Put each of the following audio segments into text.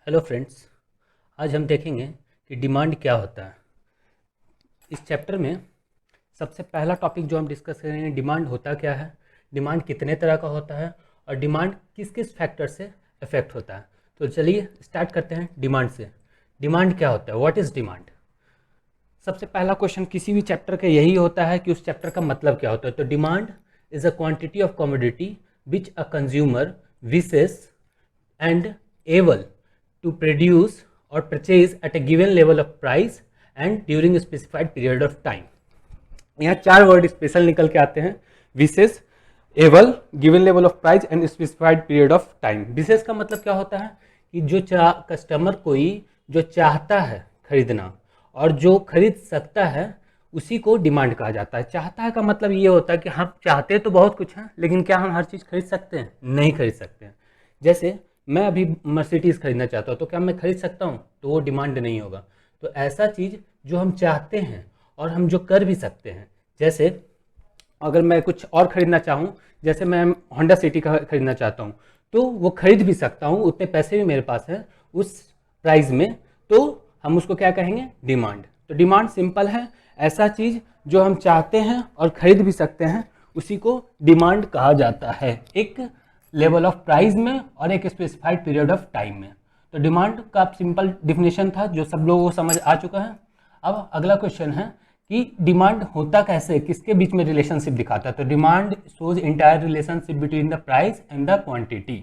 Hello friends. आज हम देखेंगे कि डिमांड क्या होता है। इस चैप्टर में सबसे पहला टॉपिक जो हम डिस्कस करेंगे, डिमांड होता क्या है, डिमांड कितने तरह का होता है और डिमांड किस किस फैक्टर से अफेक्ट होता है। तो चलिए स्टार्ट करते हैं डिमांड से। डिमांड क्या होता है, व्हाट इज़ डिमांड। सबसे पहला क्वेश्चन किसी भी चैप्टर का यही होता है कि उस चैप्टर का मतलब क्या होता है। तो demand is a quantity of commodity which a consumer wishes and able to produce or purchase at a given level of price and during a specified period of time। यहाँ चार वर्ड स्पेशल निकल के आते हैं। विशेष, able, given level of price and specified period of time. विशेष का मतलब क्या होता है कि जो कस्टमर कोई जो चाहता है खरीदना और जो खरीद सकता है उसी को डिमांड कहा जाता है। चाहता है का मतलब ये होता है कि हम चाहते तो बहुत कुछ हैं, लेकिन क्या हम हर चीज़ खरीद सकते हैं? नहीं खरीद सकते हैं। जैसे मैं अभी मर्सिडीज़ खरीदना चाहता हूँ, तो क्या मैं खरीद सकता हूँ? तो वो डिमांड नहीं होगा। तो ऐसा चीज़ जो हम चाहते हैं और हम जो कर भी सकते हैं, जैसे अगर मैं कुछ और खरीदना चाहूँ, जैसे मैं होंडा सिटी का खरीदना चाहता हूँ, तो वो खरीद भी सकता हूँ, उतने पैसे भी मेरे पास है उस प्राइस में, तो हम उसको क्या कहेंगे? डिमांड। तो डिमांड सिंपल है, ऐसा चीज़ जो हम चाहते हैं और खरीद भी सकते हैं उसी को डिमांड कहा जाता है, एक लेवल ऑफ प्राइस में और एक स्पेसिफाइड पीरियड ऑफ टाइम में। तो डिमांड का सिंपल डिफिनेशन था जो सब लोगों को समझ आ चुका है। अब अगला क्वेश्चन है कि डिमांड होता कैसे, किसके बीच में रिलेशनशिप दिखाता है। तो demand shows entire relationship between the price and the quantity.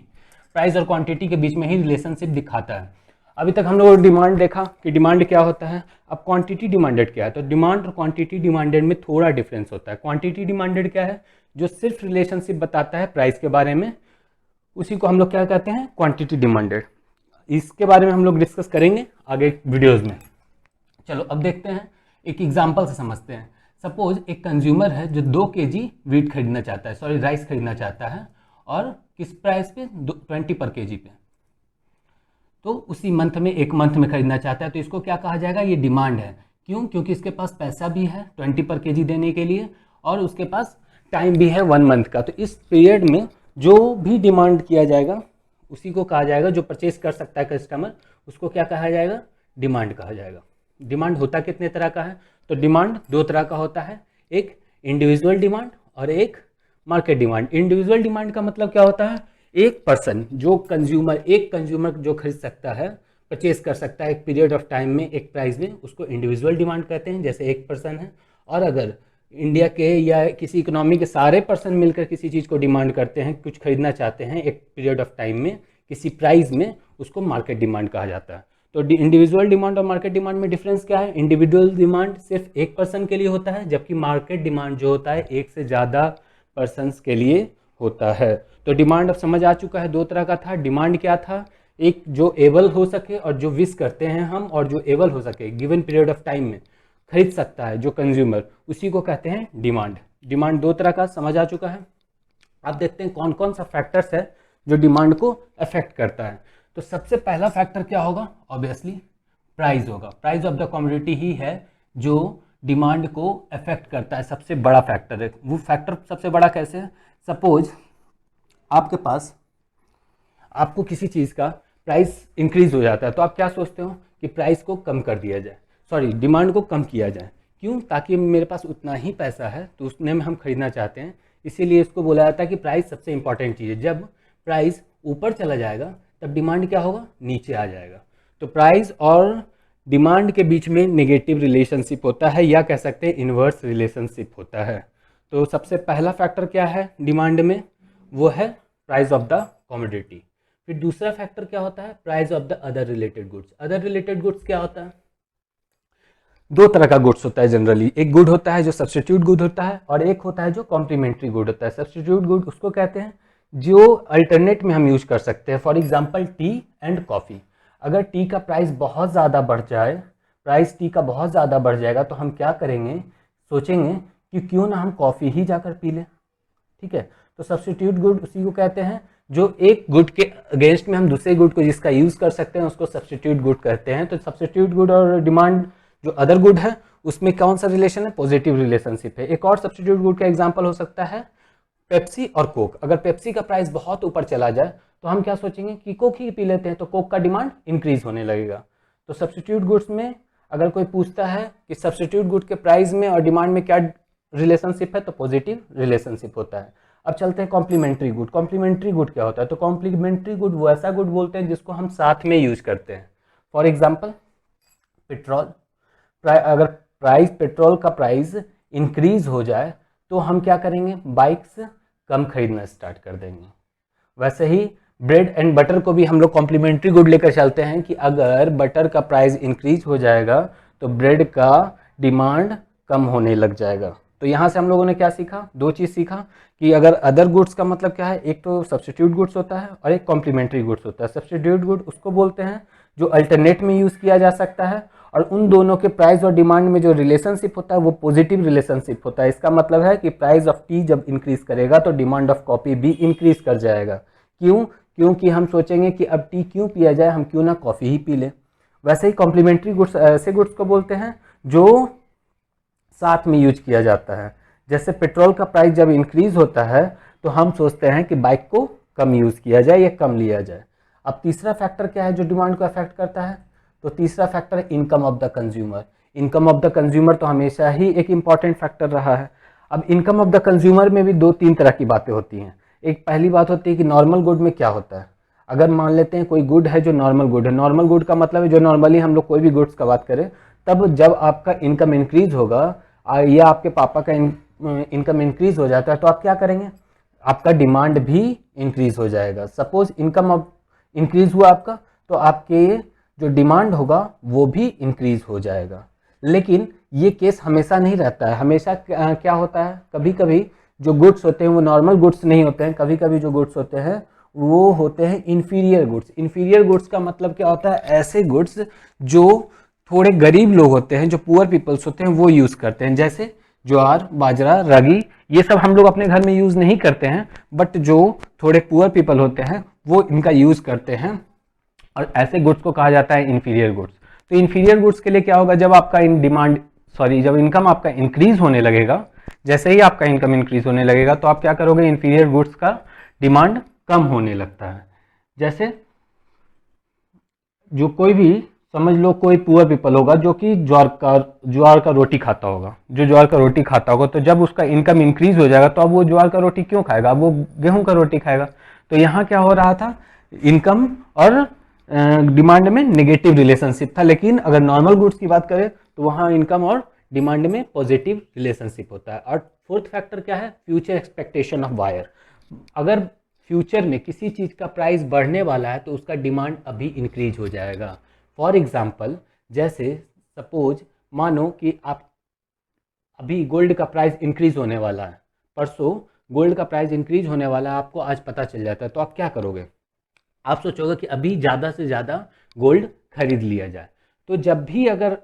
Price और क्वांटिटी के बीच में ही रिलेशनशिप दिखाता है। अभी तक हम लोगों ने डिमांड देखा कि डिमांड क्या होता है। अब क्वांटिटी डिमांडेड क्या है। तो डिमांड और क्वांटिटी डिमांडेड में थोड़ा डिफरेंस होता है। क्वांटिटी डिमांडेड क्या है? जो सिर्फ रिलेशनशिप बताता है प्राइस के बारे में, उसी को हम लोग क्या कहते हैं? Quantity demanded. इसके बारे में हम लोग डिस्कस करेंगे आगे वीडियोज में। चलो अब देखते हैं, एक एग्जांपल से समझते हैं। सपोज एक कंज्यूमर है जो 2 kg वीट खरीदना चाहता है, सॉरी राइस खरीदना चाहता है, और किस प्राइस पे? 20 पर केजी पे। तो उसी मंथ में, एक मंथ में खरीदना चाहता है, तो इसको क्या कहा जाएगा? ये डिमांड है। क्यों? क्योंकि इसके पास पैसा भी है 20 पर केजी देने के लिए और उसके पास टाइम भी है 1 मंथ का। तो इस पीरियड में जो भी डिमांड किया जाएगा उसी को कहा जाएगा, जो परचेज कर सकता है कस्टमर उसको क्या कहा जाएगा? डिमांड कहा जाएगा। डिमांड होता कितने तरह का है? तो डिमांड 2 तरह का होता है, एक इंडिविजुअल डिमांड और एक मार्केट डिमांड। इंडिविजुअल डिमांड का मतलब क्या होता है? एक पर्सन, जो कंज्यूमर, एक कंज्यूमर जो खरीद सकता है, परचेज कर सकता है एक पीरियड ऑफ टाइम में, एक प्राइस में, उसको इंडिविजुअल डिमांड कहते हैं, जैसे एक पर्सन है। और अगर इंडिया के या किसी इकोनॉमी के सारे पर्सन मिलकर किसी चीज़ को डिमांड करते हैं, कुछ खरीदना चाहते हैं एक पीरियड ऑफ टाइम में किसी प्राइस में, उसको मार्केट डिमांड कहा जाता है। तो इंडिविजुअल डिमांड और मार्केट डिमांड में डिफरेंस क्या है? इंडिविजुअल डिमांड सिर्फ एक पर्सन के लिए होता है, जबकि मार्केट डिमांड जो होता है एक से ज़्यादा पर्सन्स के लिए होता है। तो डिमांड अब समझ आ चुका है, 2 तरह का था। डिमांड क्या था? एक जो एबल हो सके और जो विश करते हैं हम, और जो एबल हो सके गिवन पीरियड ऑफ टाइम में खरीद सकता है जो कंज्यूमर, उसी को कहते हैं डिमांड। डिमांड 2 तरह का समझ आ चुका है। अब देखते हैं कौन कौन सा फैक्टर्स है जो डिमांड को अफेक्ट करता है। तो सबसे पहला फैक्टर क्या होगा? ऑब्वियसली प्राइस होगा। प्राइस ऑफ द कमोडिटी ही है जो डिमांड को अफेक्ट करता है, सबसे बड़ा फैक्टर है। वो फैक्टर सबसे बड़ा कैसे है? सपोज आपके पास, आपको किसी चीज़ का प्राइस इंक्रीज हो जाता है, तो आप क्या सोचते हो कि प्राइस को कम कर दिया जाए, सॉरी डिमांड को कम किया जाए। क्यों? ताकि मेरे पास उतना ही पैसा है तो उतने में हम खरीदना चाहते हैं, इसीलिए इसको बोला जाता है कि प्राइस सबसे इंपॉर्टेंट चीज़ है। जब प्राइस ऊपर चला जाएगा तब डिमांड क्या होगा? नीचे आ जाएगा। तो प्राइस और डिमांड के बीच में नेगेटिव रिलेशनशिप होता है, या कह सकते हैं इन्वर्स रिलेशनशिप होता है। तो सबसे पहला फैक्टर क्या है डिमांड में? वो है प्राइस ऑफ द कमोडिटी। फिर दूसरा फैक्टर क्या होता है? Price of the other related goods. Other related goods क्या होता है? 2 तरह का गुड्स होता है जनरली। एक गुड होता है जो सब्स्टिट्यूट गुड होता है, और एक होता है जो कॉम्प्लीमेंट्री गुड होता है। सब्स्टिट्यूट गुड उसको कहते हैं जो अल्टरनेट में हम यूज कर सकते हैं। For example T and coffee. अगर टी का प्राइस बहुत ज़्यादा बढ़ जाए, प्राइस टी का बहुत ज़्यादा बढ़ जाएगा, तो हम क्या करेंगे? सोचेंगे कि क्यों ना हम कॉफ़ी ही जाकर पी लें। ठीक है, तो सब्स्टिट्यूट गुड उसी को कहते हैं जो एक गुड के अगेंस्ट में हम दूसरे गुड को जिसका यूज कर सकते हैं उसको सब्स्टिट्यूट गुड कहते हैं। तो सब्स्टिट्यूट गुड और डिमांड जो अदर गुड है उसमें कौन सा रिलेशन है? पॉजिटिव रिलेशनशिप है। एक और सब्स्टिट्यूट गुड का एग्जांपल हो सकता है पेप्सी और कोक। अगर पेप्सी का प्राइस बहुत ऊपर चला जाए तो हम क्या सोचेंगे कि कोक ही पी लेते हैं, तो कोक का डिमांड इंक्रीज होने लगेगा। तो सब्स्टिट्यूट गुड्स में अगर कोई पूछता है कि सब्स्टिट्यूट गुड के प्राइस में और डिमांड में क्या रिलेशनशिप है, तो पॉजिटिव रिलेशनशिप होता है। अब चलते हैं कॉम्प्लीमेंट्री गुड। कॉम्प्लीमेंट्री गुड क्या होता है? तो कॉम्प्लीमेंट्री गुड वो ऐसा गुड बोलते हैं जिसको हम साथ में यूज करते हैं। फॉर एग्जाम्पल पेट्रोल, अगर पेट्रोल का प्राइस इंक्रीज हो जाए तो हम क्या करेंगे? बाइक्स कम खरीदना स्टार्ट कर देंगे। वैसे ही ब्रेड एंड बटर को भी हम लोग कॉम्प्लीमेंट्री गुड लेकर चलते हैं कि अगर बटर का प्राइस इंक्रीज हो जाएगा तो ब्रेड का डिमांड कम होने लग जाएगा। तो यहाँ से हम लोगों ने क्या सीखा? दो चीज़ सीखा कि अगर अदर गुड्स का मतलब क्या है, एक तो सब्स्टिट्यूट गुड्स होता है और एक कॉम्प्लीमेंट्री गुड्स होता है। सब्स्टिट्यूट गुड उसको बोलते हैं जो अल्टरनेट में यूज़ किया जा सकता है, और उन दोनों के प्राइस और डिमांड में जो रिलेशनशिप होता है वो पॉजिटिव रिलेशनशिप होता है। इसका मतलब है कि प्राइस ऑफ टी जब इंक्रीज करेगा तो डिमांड ऑफ कॉफ़ी भी इंक्रीज कर जाएगा। क्यों? क्योंकि हम सोचेंगे कि अब टी क्यों पिया जाए, हम क्यों ना कॉफ़ी ही पी लें। वैसे ही कॉम्प्लीमेंट्री गुड्स ऐसे गुड्स को बोलते हैं जो साथ में यूज किया जाता है। जैसे पेट्रोल का प्राइस जब इंक्रीज होता है तो हम सोचते हैं कि बाइक को कम यूज़ किया जाए या कम लिया जाए। अब तीसरा फैक्टर क्या है जो डिमांड को अफेक्ट करता है? तो तीसरा फैक्टर है income of the consumer. Income of the consumer तो हमेशा ही एक इम्पॉर्टेंट फैक्टर रहा है। अब इनकम ऑफ द कंज्यूमर में भी दो तीन तरह की बातें होती हैं। एक पहली बात होती है कि नॉर्मल गुड में क्या होता है। अगर मान लेते हैं कोई गुड है जो नॉर्मल गुड है, नॉर्मल गुड का मतलब है जो नॉर्मली हम लोग कोई भी गुड्स का बात करें, तब जब आपका इनकम इंक्रीज होगा या आपके पापा का इनकम इंक्रीज हो जाता है तो आप क्या करेंगे? आपका डिमांड भी इंक्रीज हो जाएगा। सपोज इनकम इंक्रीज हुआ आपका, तो आपके जो डिमांड होगा वो भी इंक्रीज हो जाएगा। लेकिन ये केस हमेशा नहीं रहता है। हमेशा क्या होता है, कभी कभी जो गुड्स होते हैं वो नॉर्मल गुड्स नहीं होते हैं, कभी कभी जो गुड्स होते हैं वो होते हैं इन्फीरियर गुड्स। इन्फीरियर गुड्स का मतलब क्या होता है? ऐसे गुड्स जो थोड़े गरीब लोग होते हैं, जो पुअर पीपल्स होते हैं, वो यूज़ करते हैं। जैसे ज्वार, बाजरा, रागी, ये सब हम लोग अपने घर में यूज़ नहीं करते हैं, बट जो थोड़े पुअर पीपल होते हैं वो इनका यूज़ करते हैं, और ऐसे गुड्स को कहा जाता है इन्फीरियर गुड्स। तो इन्फीरियर गुड्स के लिए क्या होगा? जब आपका जब इनकम आपका इंक्रीज होने लगेगा, जैसे ही आपका इनकम इंक्रीज होने लगेगा तो आप क्या करोगे? इन्फीरियर गुड्स का डिमांड कम होने लगता है। जैसे जो कोई भी, समझ लो कोई पुअर पीपल होगा जो कि ज्वार का रोटी खाता होगा, जो ज्वार का रोटी खाता होगा, तो जब उसका इनकम इंक्रीज हो जाएगा तो अब वो ज्वार का रोटी क्यों खाएगा? अब वो गेहूं का रोटी खाएगा। तो यहाँ क्या हो रहा था? इनकम और डिमांड में नेगेटिव रिलेशनशिप था। लेकिन अगर नॉर्मल गुड्स की बात करें तो वहाँ इनकम और डिमांड में पॉजिटिव रिलेशनशिप होता है। और फोर्थ फैक्टर क्या है? Future expectation of buyer. अगर फ्यूचर में किसी चीज़ का प्राइस बढ़ने वाला है तो उसका डिमांड अभी इंक्रीज हो जाएगा। फॉर एग्जाम्पल, जैसे सपोज मानो कि आप अभी गोल्ड का प्राइस इंक्रीज होने वाला है, परसों गोल्ड का प्राइस इंक्रीज होने वाला है, आपको आज पता चल जाता है, तो आप क्या करोगे? आप सोचोगे कि अभी ज़्यादा से ज़्यादा गोल्ड खरीद लिया जाए। तो जब भी अगर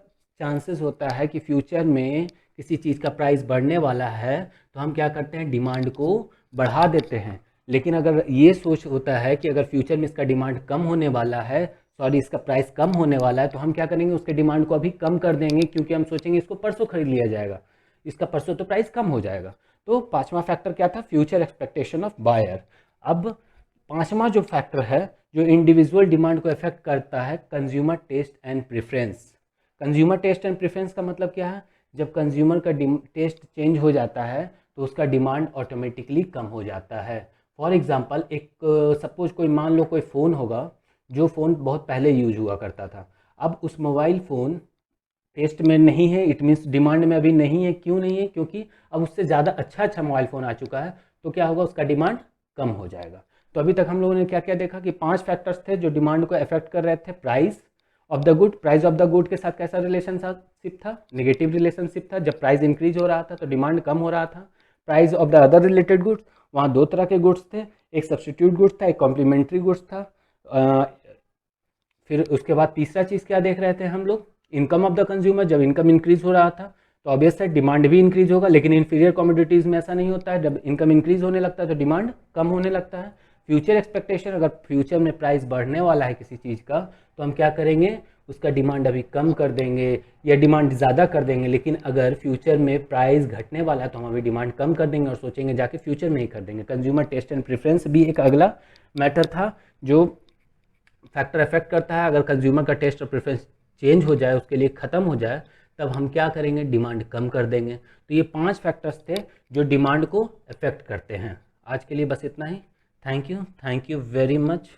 चांसेस होता है कि फ्यूचर में किसी चीज़ का प्राइस बढ़ने वाला है तो हम क्या करते हैं? डिमांड को बढ़ा देते हैं। लेकिन अगर ये सोच होता है कि अगर फ्यूचर में इसका डिमांड कम होने वाला है, इसका प्राइस कम होने वाला है, तो हम क्या करेंगे? उसके डिमांड को अभी कम कर देंगे, क्योंकि हम सोचेंगे इसको परसों खरीद लिया जाएगा, इसका परसों तो प्राइस कम हो जाएगा। तो पांचवा फैक्टर क्या था? Future expectation of buyer. अब पांचवा जो फैक्टर है जो इंडिविजुअल डिमांड को अफेक्ट करता है, consumer taste and preference. Consumer taste and preference का मतलब क्या है? जब कंज्यूमर का टेस्ट चेंज हो जाता है तो उसका डिमांड ऑटोमेटिकली कम हो जाता है। फॉर एग्जांपल, एक सपोज कोई मान लो कोई फ़ोन होगा जो फ़ोन बहुत पहले यूज हुआ करता था, अब उस मोबाइल फ़ोन टेस्ट में नहीं है, इट मीन्स डिमांड में अभी नहीं है। क्यों नहीं है? क्योंकि अब उससे ज़्यादा अच्छा मोबाइल फ़ोन आ चुका है, तो क्या होगा? उसका डिमांड कम हो जाएगा। तो अभी तक हम लोगों ने क्या क्या देखा कि 5 फैक्टर्स थे जो डिमांड को अफेक्ट कर रहे थे। Price of the good, price of the good के साथ कैसा रिलेशनशिप था? नेगेटिव रिलेशनशिप था। जब प्राइस इंक्रीज हो रहा था तो डिमांड कम हो रहा था। Price of the other related goods, वहाँ दो तरह के गुड्स थे, एक सब्स्टिट्यूट गुड्स था, एक कॉम्प्लीमेंट्री गुड्स था। फिर उसके बाद तीसरा चीज़ क्या देख रहे थे हम लोग? Income of the consumer. जब इनकम इंक्रीज हो रहा था तो ऑब्वियस है डिमांड भी इंक्रीज होगा, लेकिन इन्फीरियर कमोडिटीज़ में ऐसा नहीं होता है। जब इनकम इंक्रीज होने लगता है तो डिमांड कम होने लगता है। फ्यूचर एक्सपेक्टेशन, अगर फ्यूचर में प्राइस बढ़ने वाला है किसी चीज़ का तो हम क्या करेंगे? उसका डिमांड अभी कम कर देंगे या डिमांड ज़्यादा कर देंगे, लेकिन अगर फ्यूचर में प्राइस घटने वाला है तो हम अभी डिमांड कम कर देंगे और सोचेंगे जाके फ्यूचर में ही कर देंगे। कंज्यूमर टेस्ट एंड प्रेफरेंस भी एक अगला मैटर था जो फैक्टर अफेक्ट करता है। अगर कंज्यूमर का टेस्ट और प्रेफरेंस चेंज हो जाए, उसके लिए ख़त्म हो जाए, तब हम क्या करेंगे, डिमांड कम कर देंगे। तो ये 5 फैक्टर्स थे जो डिमांड को अफेक्ट करते हैं। आज के लिए बस इतना ही। Thank you very much.